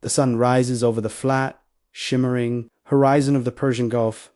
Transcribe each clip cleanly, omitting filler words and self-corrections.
The sun rises over the flat, shimmering horizon of the Persian Gulf.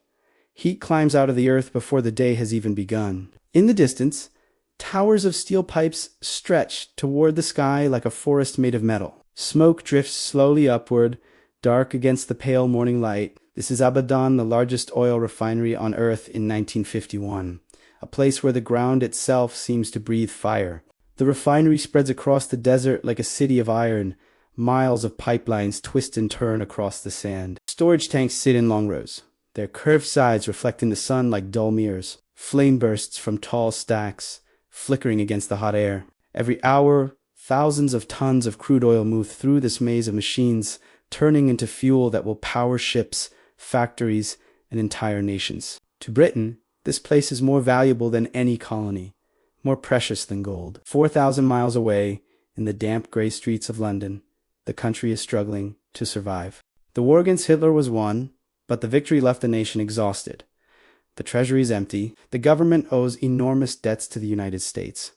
Heat climbs out of the earth before the day has even begun. In the distance, towers of steel pipes stretch toward the sky like a forest made of metal. Smoke drifts slowly upward, dark against the pale morning light. This is Abadan, the largest oil refinery on Earth in 1951, a place where the ground itself seems to breathe fire. The refinery spreads across the desert like a city of iron. Miles of pipelines twist and turn across the sand. Storage tanks sit in long rows, their curved sides reflecting the sun like dull mirrors. Flame bursts from tall stacks, flickering against the hot air. Every hour, thousands of tons of crude oil move through this maze of machines, turning into fuel that will power ships, factories, and entire nations. To Britain, this place is more valuable than any colony, more precious than gold. 4,000 miles away, in the damp gray streets of London, the country is struggling to survive. The war against Hitler was won, but the victory left the nation exhausted. The treasury is empty. The government owes enormous debts to the United States.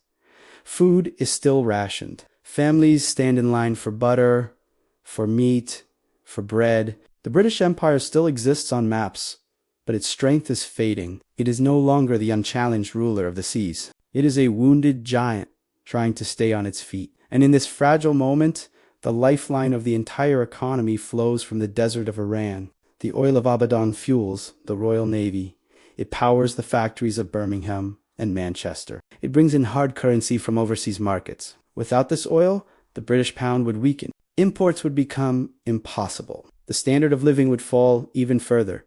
Food is still rationed. Families stand in line for butter, for meat, for bread. The British Empire still exists on maps, but its strength is fading. It is no longer the unchallenged ruler of the seas. It is a wounded giant trying to stay on its feet. And in this fragile moment, the lifeline of the entire economy flows from the desert of Iran. The oil of Abadan fuels the Royal Navy. It powers the factories of Birmingham and Manchester. It brings in hard currency from overseas markets. Without this oil, the British pound would weaken. Imports would become impossible. The standard of living would fall even further.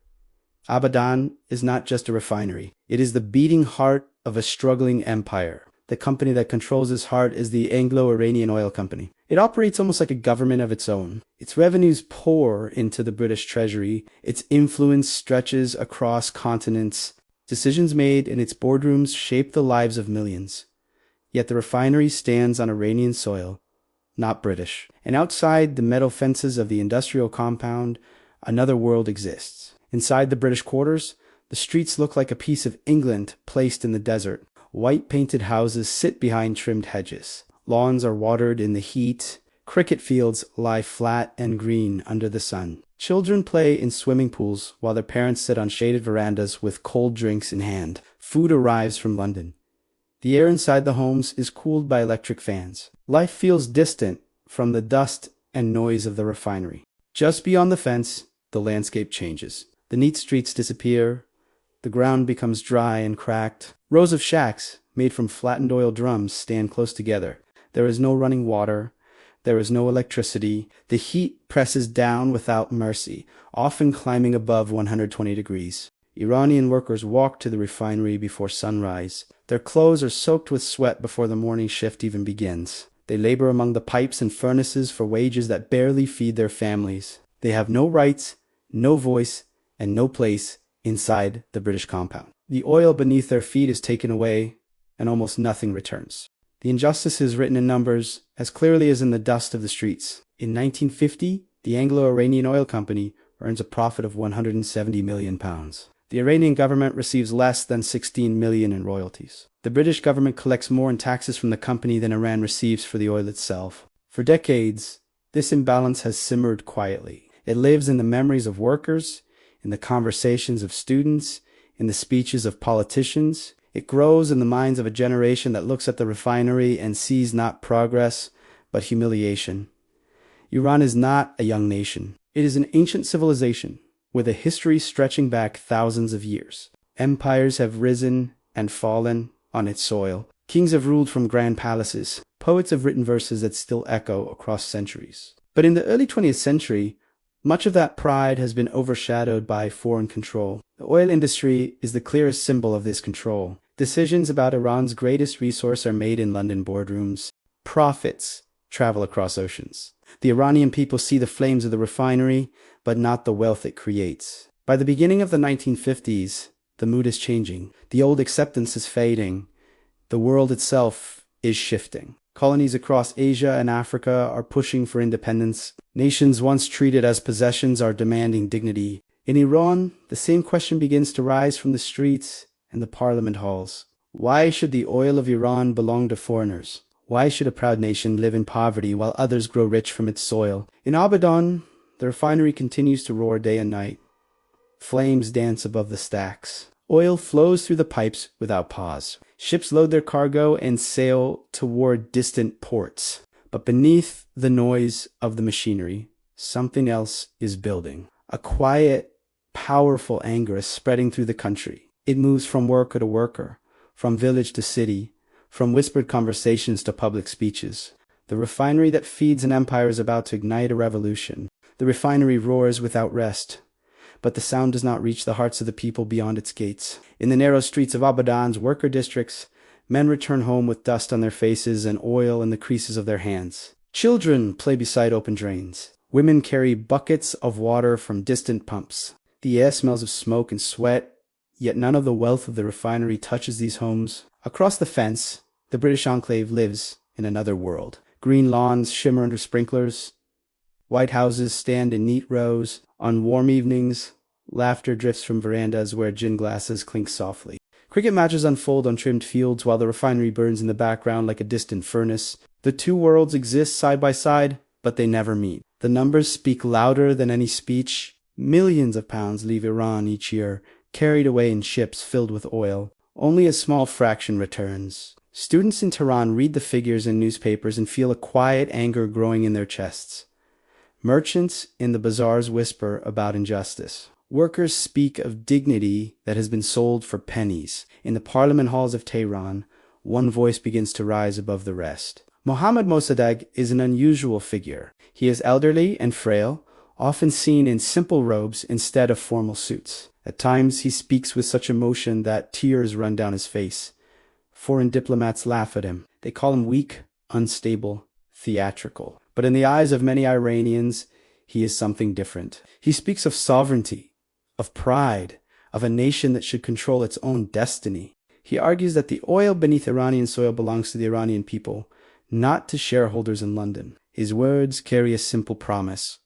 Abadan is not just a refinery. It is the beating heart of a struggling empire. The company that controls its heart is the Anglo-Iranian Oil Company. It operates almost like a government of its own. Its revenues pour into the British treasury. Its influence stretches across continents. Decisions made in its boardrooms shape the lives of millions. Yet the refinery stands on Iranian soil, not British. And outside the metal fences of the industrial compound, another world exists. Inside the British quarters, the streets look like a piece of England placed in the desert. White painted houses sit behind trimmed hedges. Lawns are watered in the heat. Cricket fields lie flat and green under the sun. Children play in swimming pools while their parents sit on shaded verandas with cold drinks in hand. Food arrives from London. The air inside the homes is cooled by electric fans. Life feels distant from the dust and noise of the refinery. Just beyond the fence, the landscape changes. The neat streets disappear. The ground becomes dry and cracked. Rows of shacks, made from flattened oil drums, stand close together. There is no running water. There is no electricity. The heat presses down without mercy, often climbing above 120 degrees. Iranian workers walk to the refinery before sunrise. Their clothes are soaked with sweat before the morning shift even begins. They labor among the pipes and furnaces for wages that barely feed their families. They have no rights, no voice, and no place inside the British compound. The oil beneath their feet is taken away, and almost nothing returns. The injustice is written in numbers as clearly as in the dust of the streets. In 1950, the Anglo-Iranian Oil Company earns a profit of £170 million. The Iranian government receives less than $16 million in royalties. The British government collects more in taxes from the company than Iran receives for the oil itself. For decades, this imbalance has simmered quietly. It lives in the memories of workers, in the conversations of students, in the speeches of politicians. It grows in the minds of a generation that looks at the refinery and sees not progress, but humiliation. Iran is not a young nation. It is an ancient civilization, with a history stretching back thousands of years. Empires have risen and fallen on its soil. Kings have ruled from grand palaces. Poets have written verses that still echo across centuries. But in the early 20th century, much of that pride has been overshadowed by foreign control. The oil industry is the clearest symbol of this control. Decisions about Iran's greatest resource are made in London boardrooms. Profits travel across oceans. The Iranian people see the flames of the refinery, but not the wealth it creates. By the beginning of the 1950s, the mood is changing. The old acceptance is fading. The world itself is shifting. Colonies across Asia and Africa are pushing for independence. Nations once treated as possessions are demanding dignity. In Iran, the same question begins to rise from the streets and the parliament halls. Why should the oil of Iran belong to foreigners? Why should a proud nation live in poverty while others grow rich from its soil? In Abadan, the refinery continues to roar day and night. Flames dance above the stacks. Oil flows through the pipes without pause. Ships load their cargo and sail toward distant ports. But beneath the noise of the machinery, something else is building. A quiet, powerful anger is spreading through the country. It moves from worker to worker, from village to city, from whispered conversations to public speeches. The refinery that feeds an empire is about to ignite a revolution. The refinery roars without rest. But the sound does not reach the hearts of the people beyond its gates. In the narrow streets of Abadan's worker districts, men return home with dust on their faces and oil in the creases of their hands. Children play beside open drains. Women carry buckets of water from distant pumps. The air smells of smoke and sweat, yet none of the wealth of the refinery touches these homes. Across the fence, the British enclave lives in another world. Green lawns shimmer under sprinklers. White houses stand in neat rows. On warm evenings, laughter drifts from verandas where gin glasses clink softly. Cricket matches unfold on trimmed fields while the refinery burns in the background like a distant furnace. The two worlds exist side by side, but they never meet. The numbers speak louder than any speech. Millions of pounds leave Iran each year, carried away in ships filled with oil. Only a small fraction returns. Students in Tehran read the figures in newspapers and feel a quiet anger growing in their chests. Merchants in the bazaars whisper about injustice. Workers speak of dignity that has been sold for pennies. In the parliament halls of Tehran, one voice begins to rise above the rest. Mohammad Mossadegh is an unusual figure. He is elderly and frail, often seen in simple robes instead of formal suits. At times he speaks with such emotion that tears run down his face. Foreign diplomats laugh at him. They call him weak, unstable, theatrical. But in the eyes of many Iranians, he is something different. He speaks of sovereignty, of pride, of a nation that should control its own destiny. He argues that the oil beneath Iranian soil belongs to the Iranian people, not to shareholders in London. His words carry a simple promise.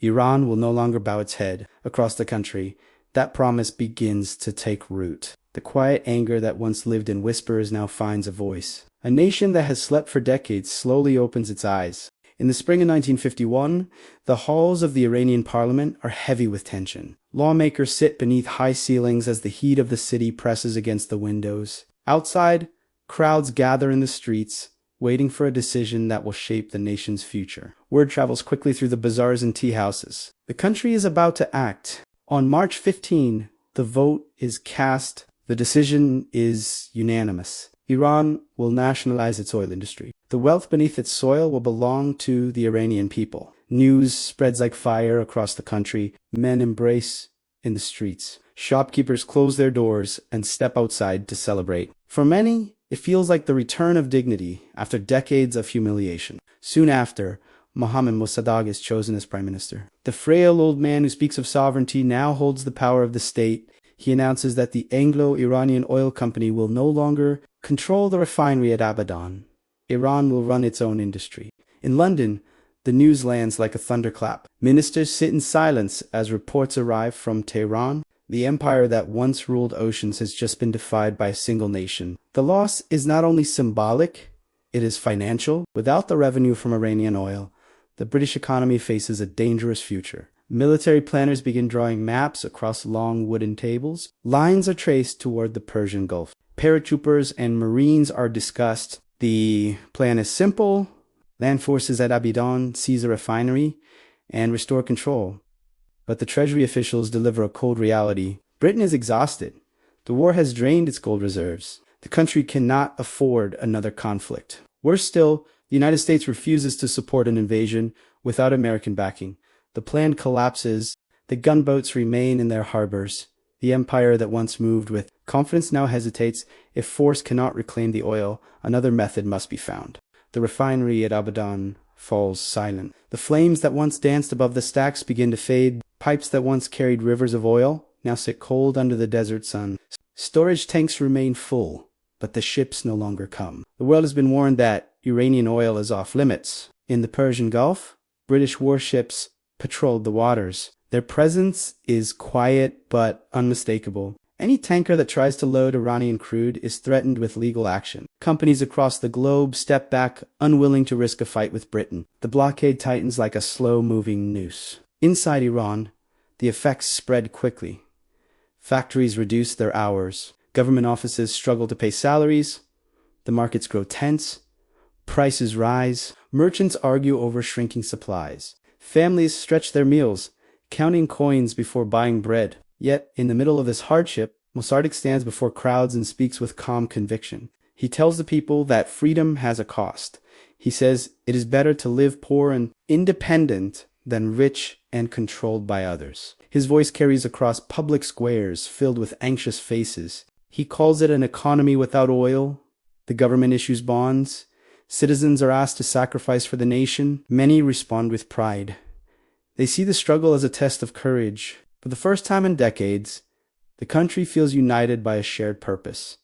Iran will no longer bow its head. Across the country, that promise begins to take root. The quiet anger that once lived in whispers now finds a voice. A nation that has slept for decades slowly opens its eyes. In the spring of 1951, the halls of the Iranian parliament are heavy with tension. Lawmakers sit beneath high ceilings as the heat of the city presses against the windows. Outside, crowds gather in the streets, waiting for a decision that will shape the nation's future. Word travels quickly through the bazaars and tea houses. The country is about to act. On March 15, the vote is cast. The decision is unanimous. Iran will nationalize its oil industry. The wealth beneath its soil will belong to the Iranian people. News spreads like fire across the country. Men embrace in the streets. Shopkeepers close their doors and step outside to celebrate. For many, it feels like the return of dignity after decades of humiliation. Soon after, Mohammad Mossadegh is chosen as prime minister. The frail old man who speaks of sovereignty now holds the power of the state. He announces that the Anglo-Iranian Oil Company will no longer control the refinery at Abadan. Iran will run its own industry. In London, the news lands like a thunderclap. Ministers sit in silence as reports arrive from Tehran. The empire that once ruled oceans has just been defied by a single nation. The loss is not only symbolic, it is financial. Without the revenue from Iranian oil, the British economy faces a dangerous future. Military planners begin drawing maps across long wooden tables. Lines are traced toward the Persian Gulf. Paratroopers and Marines are discussed. The plan is simple. Land forces at Abadan seize a refinery and restore control. But the Treasury officials deliver a cold reality. Britain is exhausted. The war has drained its gold reserves. The country cannot afford another conflict. Worse still, the United States refuses to support an invasion without American backing. The plan collapses. The gunboats remain in their harbors. The empire that once moved with confidence now hesitates. If force cannot reclaim the oil, another method must be found. The refinery at Abadan falls silent. The flames that once danced above the stacks begin to fade. Pipes that once carried rivers of oil now sit cold under the desert sun. Storage tanks remain full, but the ships no longer come. The world has been warned that Iranian oil is off limits. In the Persian Gulf, British warships patrolled the waters. Their presence is quiet but unmistakable. Any tanker that tries to load Iranian crude is threatened with legal action. Companies across the globe step back, unwilling to risk a fight with Britain. The blockade tightens like a slow-moving noose. Inside Iran, the effects spread quickly. Factories reduce their hours. Government offices struggle to pay salaries. The markets grow tense. Prices rise. Merchants argue over shrinking supplies. Families stretch their meals, counting coins before buying bread. Yet, in the middle of this hardship, Mossadegh stands before crowds and speaks with calm conviction. He tells the people that freedom has a cost. He says it is better to live poor and independent than rich and controlled by others. His voice carries across public squares filled with anxious faces. He calls it an economy without oil. The government issues bonds. Citizens are asked to sacrifice for the nation. Many respond with pride. They see the struggle as a test of courage. For the first time in decades, the country feels united by a shared purpose.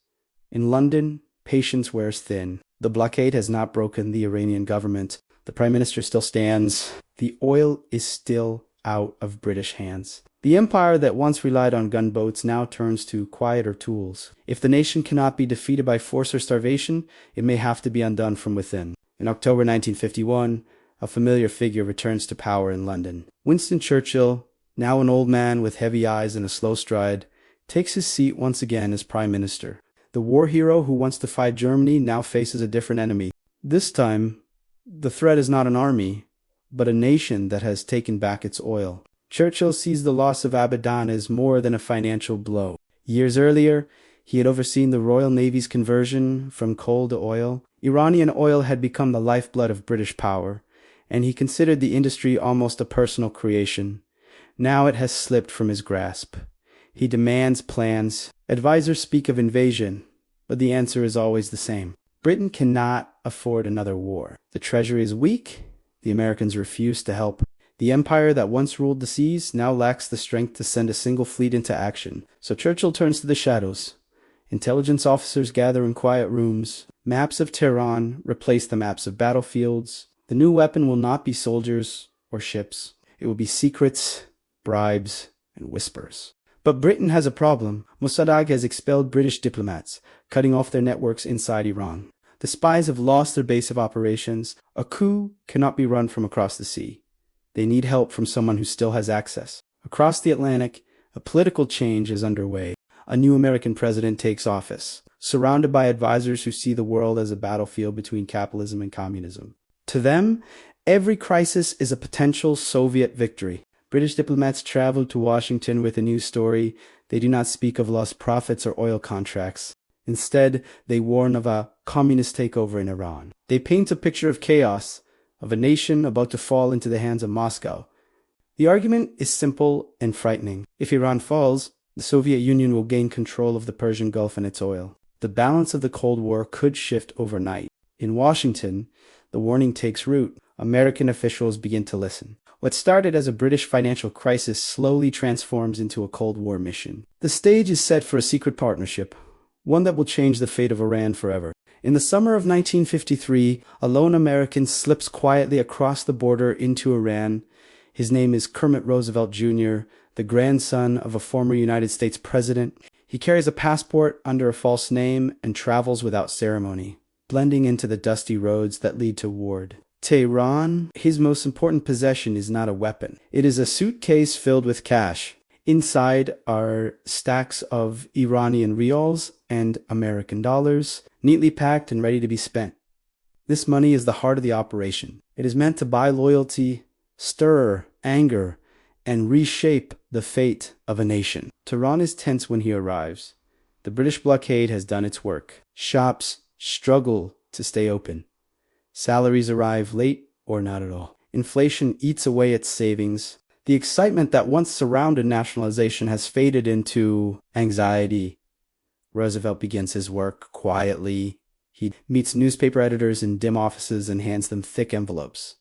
In London, patience wears thin. The blockade has not broken the Iranian government. The Prime Minister still stands. The oil is still out of British hands. The empire that once relied on gunboats now turns to quieter tools. If the nation cannot be defeated by force or starvation, it may have to be undone from within. In October 1951, a familiar figure returns to power in London. Winston Churchill, now an old man with heavy eyes and a slow stride, takes his seat once again as Prime Minister. The war hero who wants to fight Germany now faces a different enemy. This time, the threat is not an army, but a nation that has taken back its oil. Churchill sees the loss of Abadan as more than a financial blow. Years earlier, he had overseen the Royal Navy's conversion from coal to oil. Iranian oil had become the lifeblood of British power, and he considered the industry almost a personal creation. Now it has slipped from his grasp. He demands plans. Advisors speak of invasion, but the answer is always the same. Britain cannot afford another war. The treasury is weak. The Americans refuse to help. The empire that once ruled the seas now lacks the strength to send a single fleet into action. So Churchill turns to the shadows. Intelligence officers gather in quiet rooms. Maps of Tehran replace the maps of battlefields. The new weapon will not be soldiers or ships. It will be secrets, bribes, and whispers. But Britain has a problem. Mossadegh has expelled British diplomats, cutting off their networks inside Iran. The spies have lost their base of operations. A coup cannot be run from across the sea. They need help from someone who still has access. Across the Atlantic, a political change is underway. A new American president takes office, surrounded by advisors who see the world as a battlefield between capitalism and communism. To them, every crisis is a potential Soviet victory. British diplomats travel to Washington with a news story. They do not speak of lost profits or oil contracts. Instead, they warn of a communist takeover in Iran. They paint a picture of chaos, of a nation about to fall into the hands of Moscow. The argument is simple and frightening. If Iran falls, the Soviet Union will gain control of the Persian Gulf and its oil. The balance of the Cold War could shift overnight. In Washington, the warning takes root. American officials begin to listen. What started as a British financial crisis slowly transforms into a Cold War mission. The stage is set for a secret partnership, one that will change the fate of Iran forever. In the summer of 1953, a lone American slips quietly across the border into Iran. His name is Kermit Roosevelt Jr., the grandson of a former United States president. He carries a passport under a false name and travels without ceremony, blending into the dusty roads that lead to Ward. Tehran, his most important possession, is not a weapon. It is a suitcase filled with cash. Inside are stacks of Iranian rials and American dollars, neatly packed and ready to be spent. This money is the heart of the operation. It is meant to buy loyalty, stir anger, and reshape the fate of a nation. Tehran is tense when he arrives. The British blockade has done its work. Shops struggle to stay open. Salaries arrive late or not at all. Inflation eats away at savings. The excitement that once surrounded nationalization has faded into anxiety. Roosevelt begins his work quietly. He meets newspaper editors in dim offices and hands them thick envelopes.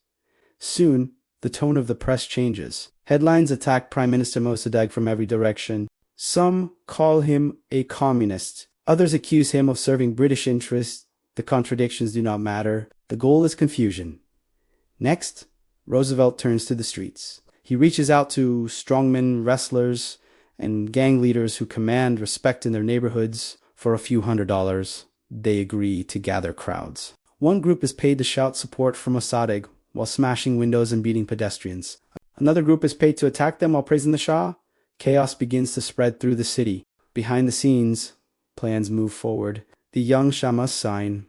Soon, the tone of the press changes. Headlines attack Prime Minister Mossadegh from every direction. Some call him a communist. Others accuse him of serving British interests. The contradictions do not matter. The goal is confusion. Next, Roosevelt turns to the streets. He reaches out to strongmen, wrestlers, and gang leaders who command respect in their neighborhoods. For a few $100s, they agree to gather crowds. One group is paid to shout support for Mossadegh while smashing windows and beating pedestrians. Another group is paid to attack them while praising the Shah. Chaos begins to spread through the city. Behind the scenes, plans move forward. The young Shah must sign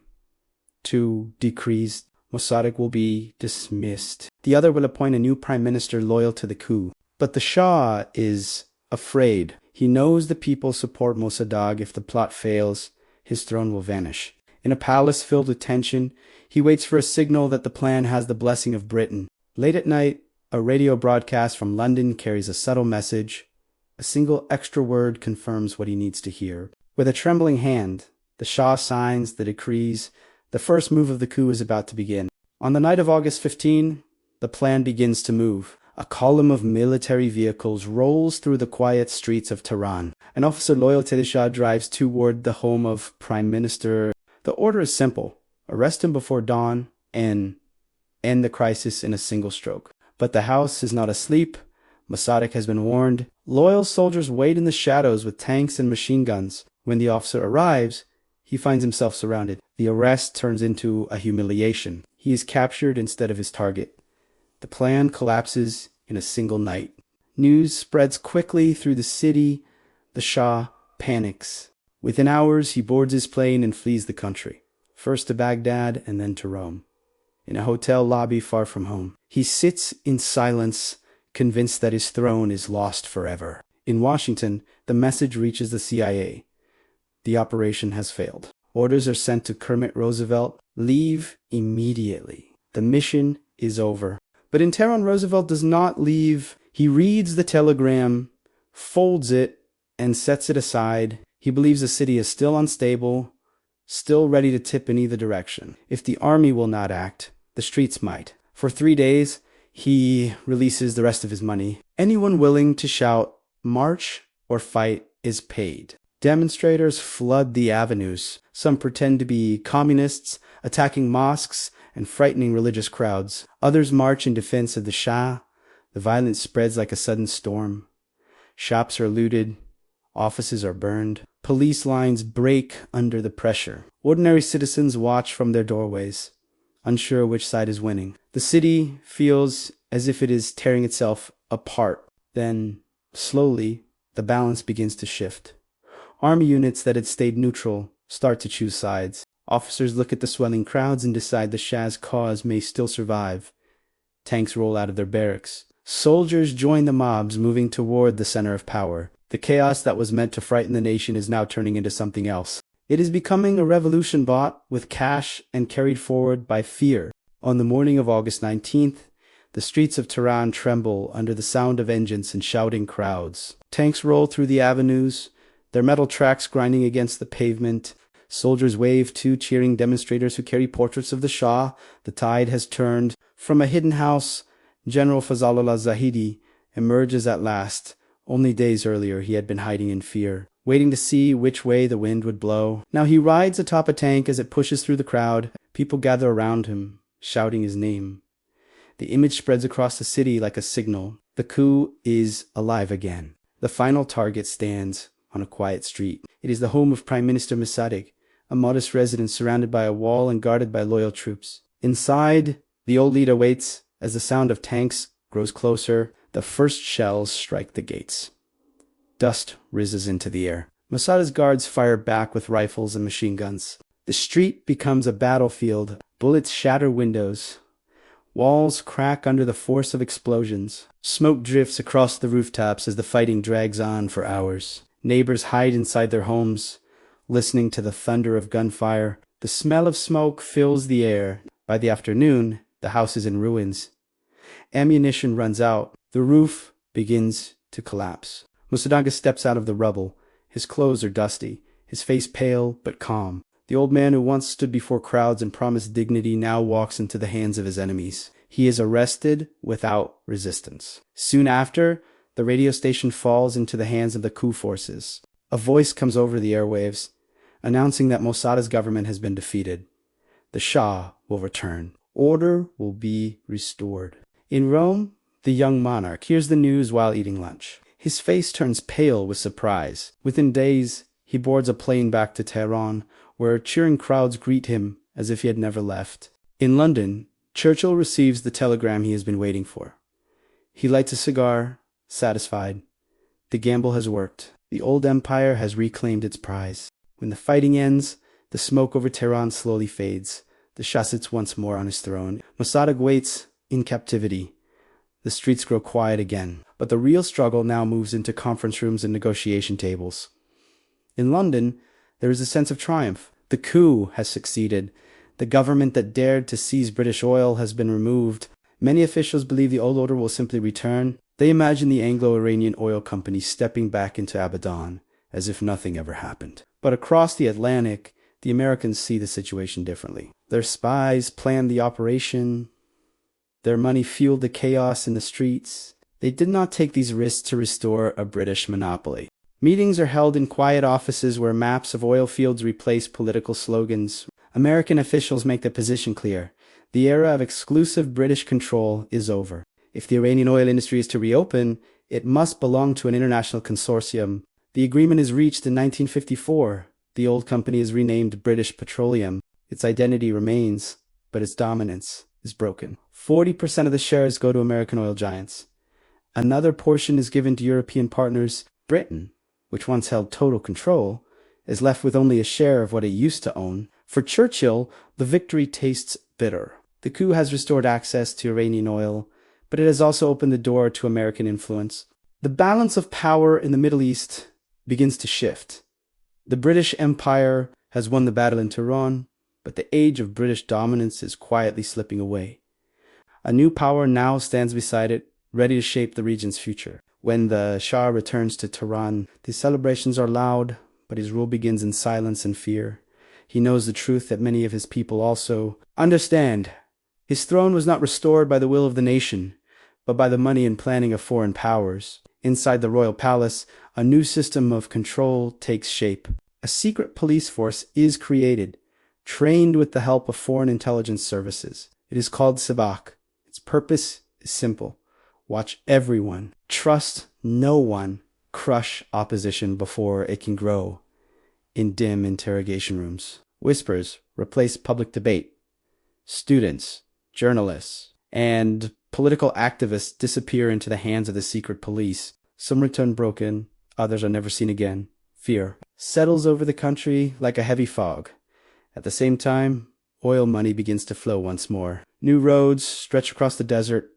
2 decrees. Mossadegh will be dismissed. The other will appoint a new prime minister loyal to the coup. But the Shah is afraid. He knows the people support Mossadegh. If the plot fails, his throne will vanish. In a palace filled with tension, he waits for a signal that the plan has the blessing of Britain. Late at night, a radio broadcast from London carries a subtle message. A single extra word confirms what he needs to hear. With a trembling hand, the Shah signs the decrees. The first move of the coup is about to begin. On the night of August 15, the plan begins to move. A column of military vehicles rolls through the quiet streets of Tehran. An officer loyal to the Shah drives toward the home of Prime Minister. The order is simple: arrest him before dawn and end the crisis in a single stroke. But the house is not asleep. Mossadegh has been warned. Loyal soldiers wait in the shadows with tanks and machine guns. When the officer arrives, he finds himself surrounded. The arrest turns into a humiliation. He is captured instead of his target. The plan collapses in a single night. News spreads quickly through the city. The Shah panics. Within hours, he boards his plane and flees the country, first to Baghdad and then to Rome. In a hotel lobby far from home, he sits in silence, convinced that his throne is lost forever. In Washington, the message reaches the CIA. The operation has failed. Orders are sent to Kermit Roosevelt: leave immediately. The mission is over. But in Tehran, Roosevelt does not leave. He reads the telegram, folds it, and sets it aside. He believes the city is still unstable, still ready to tip in either direction. If the army will not act, the streets might. For 3 days, he releases the rest of his money. Anyone willing to shout, march or fight, is paid. Demonstrators flood the avenues. Some pretend to be communists, attacking mosques and frightening religious crowds. Others march in defense of the Shah. The violence spreads like a sudden storm. Shops are looted. Offices are burned. Police lines break under the pressure. Ordinary citizens watch from their doorways, unsure which side is winning. The city feels as if it is tearing itself apart. Then, slowly, the balance begins to shift. Army units that had stayed neutral start to choose sides. Officers look at the swelling crowds and decide the Shah's cause may still survive. Tanks roll out of their barracks. Soldiers join the mobs moving toward the center of power. The chaos that was meant to frighten the nation is now turning into something else. It is becoming a revolution bought with cash and carried forward by fear. On the morning of August 19th, the streets of Tehran tremble under the sound of engines and shouting crowds. Tanks roll through the avenues, their metal tracks grinding against the pavement. Soldiers wave to cheering demonstrators who carry portraits of the Shah. The tide has turned. From a hidden house, General Fazlullah Zahidi emerges at last. Only days earlier he had been hiding in fear, waiting to see which way the wind would blow. Now he rides atop a tank as it pushes through the crowd. People gather around him, shouting his name. The image spreads across the city like a signal. The coup is alive again. The final target stands on a quiet street. It is the home of Prime Minister Mossadegh, a modest residence surrounded by a wall and guarded by loyal troops. Inside, the old leader waits as the sound of tanks grows closer. The first shells strike the gates. Dust rises into the air. Mossadegh's guards fire back with rifles and machine guns. The street becomes a battlefield. Bullets shatter windows. Walls crack under the force of explosions. Smoke drifts across the rooftops as the fighting drags on for hours. Neighbors hide inside their homes, listening to the thunder of gunfire. The smell of smoke fills the air. By the afternoon, the house is in ruins. Ammunition runs out. The roof begins to collapse. Mossadegh steps out of the rubble. His clothes are dusty, his face pale but calm. The old man who once stood before crowds and promised dignity now walks into the hands of his enemies. He is arrested without resistance. Soon after, the radio station falls into the hands of the coup forces. A voice comes over the airwaves, announcing that Mossadegh's government has been defeated. The Shah will return. Order will be restored. In Rome, the young monarch hears the news while eating lunch. His face turns pale with surprise. Within days, he boards a plane back to Tehran, where cheering crowds greet him as if he had never left. In London, Churchill receives the telegram he has been waiting for. He lights a cigar, satisfied. The gamble has worked. The old empire has reclaimed its prize. When the fighting ends, the smoke over Tehran slowly fades. The Shah sits once more on his throne. Mossadegh waits in captivity. The streets grow quiet again. But the real struggle now moves into conference rooms and negotiation tables. In London, there is a sense of triumph. The coup has succeeded. The government that dared to seize British oil has been removed. Many officials believe the old order will simply return. They imagine the Anglo-Iranian Oil Company stepping back into Abadan, as if nothing ever happened. But across the Atlantic, the Americans see the situation differently. Their spies planned the operation. Their money fueled the chaos in the streets. They did not take these risks to restore a British monopoly. Meetings are held in quiet offices where maps of oil fields replace political slogans. American officials make their position clear. The era of exclusive British control is over. If the Iranian oil industry is to reopen, it must belong to an international consortium. The agreement is reached in 1954. The old company is renamed British Petroleum. Its identity remains, but its dominance is broken. 40% of the shares go to American oil giants. Another portion is given to European partners. Britain, which once held total control, is left with only a share of what it used to own. For Churchill, the victory tastes bitter. The coup has restored access to Iranian oil, but it has also opened the door to American influence. The balance of power in the Middle East begins to shift. The British Empire has won the battle in Tehran, but the age of British dominance is quietly slipping away. A new power now stands beside it, ready to shape the region's future. When the Shah returns to Tehran, the celebrations are loud, but his rule begins in silence and fear. He knows the truth that many of his people also understand. His throne was not restored by the will of the nation, but by the money and planning of foreign powers. Inside the royal palace, a new system of control takes shape. A secret police force is created, trained with the help of foreign intelligence services. It is called Sabak. Its purpose is simple. Watch everyone. Trust no one. Crush opposition before it can grow. In dim interrogation rooms, whispers replace public debate. Students, journalists, and political activists disappear into the hands of the secret police. Some return broken, others are never seen again. Fear settles over the country like a heavy fog. At the same time, oil money begins to flow once more. New roads stretch across the desert.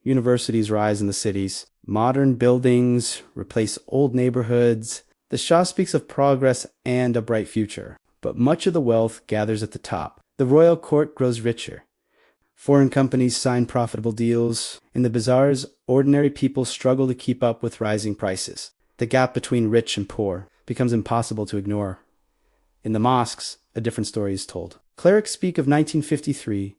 Universities rise in the cities. Modern buildings replace old neighborhoods. The Shah speaks of progress and a bright future, but much of the wealth gathers at the top. The royal court grows richer. Foreign companies sign profitable deals. In the bazaars, ordinary people struggle to keep up with rising prices. The gap between rich and poor becomes impossible to ignore. In the mosques, a different story is told. Clerics speak of 1953,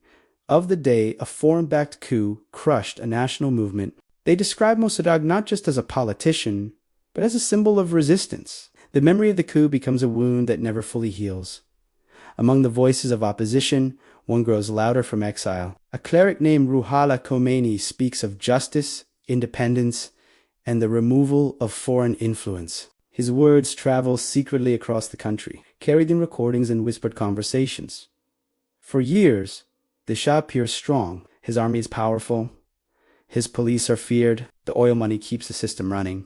of the day a foreign-backed coup crushed a national movement. They describe Mossadegh not just as a politician, but as a symbol of resistance. The memory of the coup becomes a wound that never fully heals. Among the voices of opposition, one grows louder from exile. A cleric named Ruhollah Khomeini speaks of justice, independence, and the removal of foreign influence. His words travel secretly across the country, carried in recordings and whispered conversations. For years, the Shah appears strong. His army is powerful. His police are feared. The oil money keeps the system running.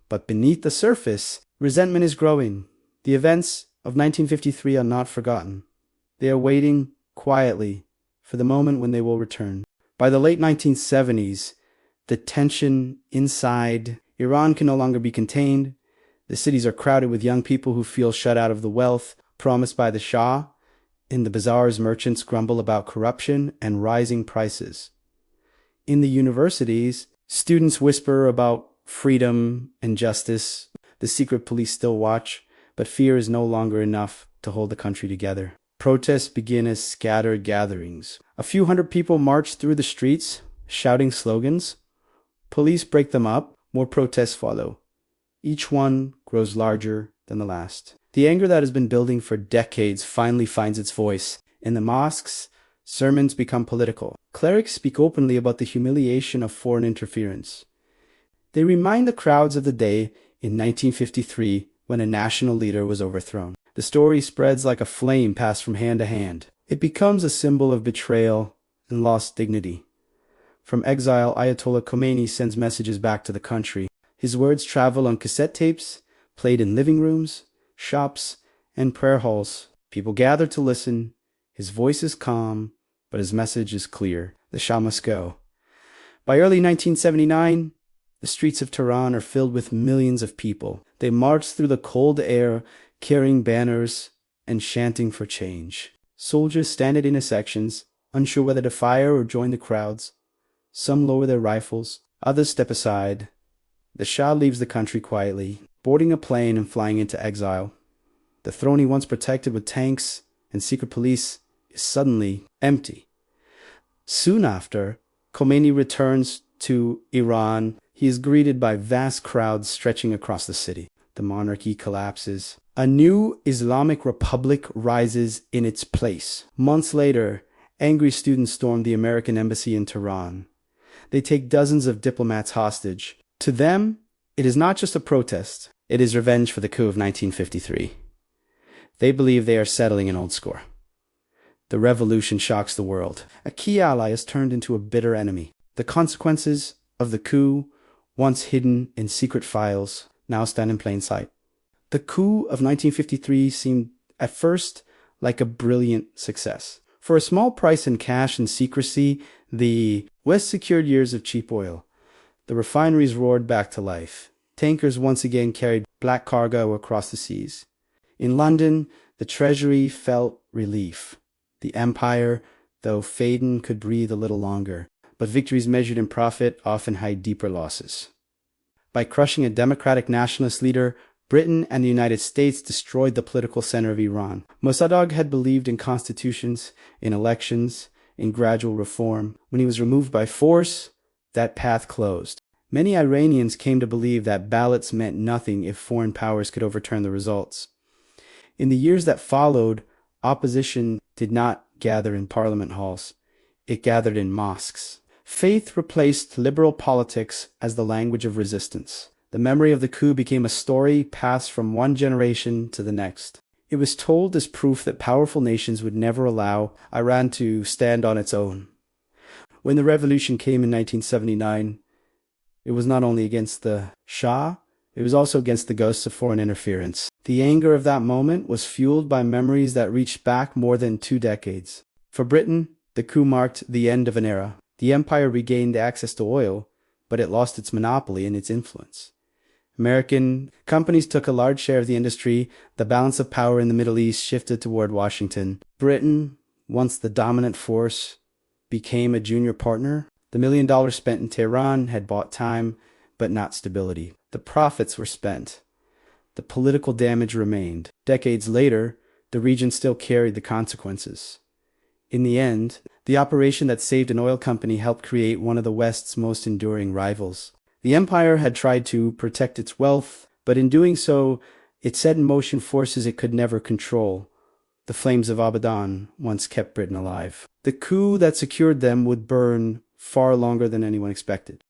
But beneath the surface, resentment is growing. The events of 1953 are not forgotten. They are waiting quietly for the moment when they will return. By the late 1970s, the tension inside Iran can no longer be contained. The cities are crowded with young people who feel shut out of the wealth promised by the Shah. In the bazaars, merchants grumble about corruption and rising prices. In the universities, students whisper about freedom and justice. The secret police still watch, but fear is no longer enough to hold the country together. Protests begin as scattered gatherings. A few hundred people march through the streets, shouting slogans. Police break them up. More protests follow. Each one grows larger than the last. The anger that has been building for decades finally finds its voice. In the mosques, sermons become political. Clerics speak openly about the humiliation of foreign interference. They remind the crowds of the day in 1953 when a national leader was overthrown. The story spreads like a flame passed from hand to hand. It becomes a symbol of betrayal and lost dignity. From exile, Ayatollah Khomeini sends messages back to the country. His words travel on cassette tapes, played in living rooms, shops, and prayer halls. People gather to listen. His voice is calm, but his message is clear. The Shah must go. By early 1979, the streets of Tehran are filled with millions of people. They march through the cold air, carrying banners and chanting for change. Soldiers stand at intersections, unsure whether to fire or join the crowds. Some lower their rifles, others step aside. The Shah leaves the country quietly, boarding a plane and flying into exile. The throne he once protected with tanks and secret police is suddenly empty. Soon after, Khomeini returns to Iran. He is greeted by vast crowds stretching across the city. The monarchy collapses. A new Islamic republic rises in its place. Months later, angry students storm the American embassy in Tehran. They take dozens of diplomats hostage. To them, it is not just a protest. It is revenge for the coup of 1953. They believe they are settling an old score. The revolution shocks the world. A key ally is turned into a bitter enemy. The consequences of the coup, once hidden in secret files, now stand in plain sight. The coup of 1953 seemed at first like a brilliant success. For a small price in cash and secrecy, the West secured years of cheap oil. The refineries roared back to life. Tankers once again carried black cargo across the seas. In London, the treasury felt relief. The empire, though fading, could breathe a little longer. But victories measured in profit often hide deeper losses. By crushing a democratic nationalist leader, Britain and the United States destroyed the political center of Iran. Mossadegh had believed in constitutions, in elections, in gradual reform. When he was removed by force, that path closed. Many Iranians came to believe that ballots meant nothing if foreign powers could overturn the results. In the years that followed, opposition did not gather in parliament halls. It gathered in mosques. Faith replaced liberal politics as the language of resistance. The memory of the coup became a story passed from one generation to the next. It was told as proof that powerful nations would never allow Iran to stand on its own. When the revolution came in 1979, it was not only against the Shah, it was also against the ghosts of foreign interference. The anger of that moment was fueled by memories that reached back more than 2 decades. For Britain, the coup marked the end of an era. The empire regained access to oil, but it lost its monopoly and its influence. American companies took a large share of the industry. The balance of power in the Middle East shifted toward Washington. Britain, once the dominant force, became a junior partner. The $1 million spent in Tehran had bought time, but not stability. The profits were spent. The political damage remained. Decades later, the region still carried the consequences. In the end, the operation that saved an oil company helped create one of the West's most enduring rivals. The empire had tried to protect its wealth, but in doing so, it set in motion forces it could never control. The flames of Abadan once kept Britain alive. The coup that secured them would burn far longer than anyone expected.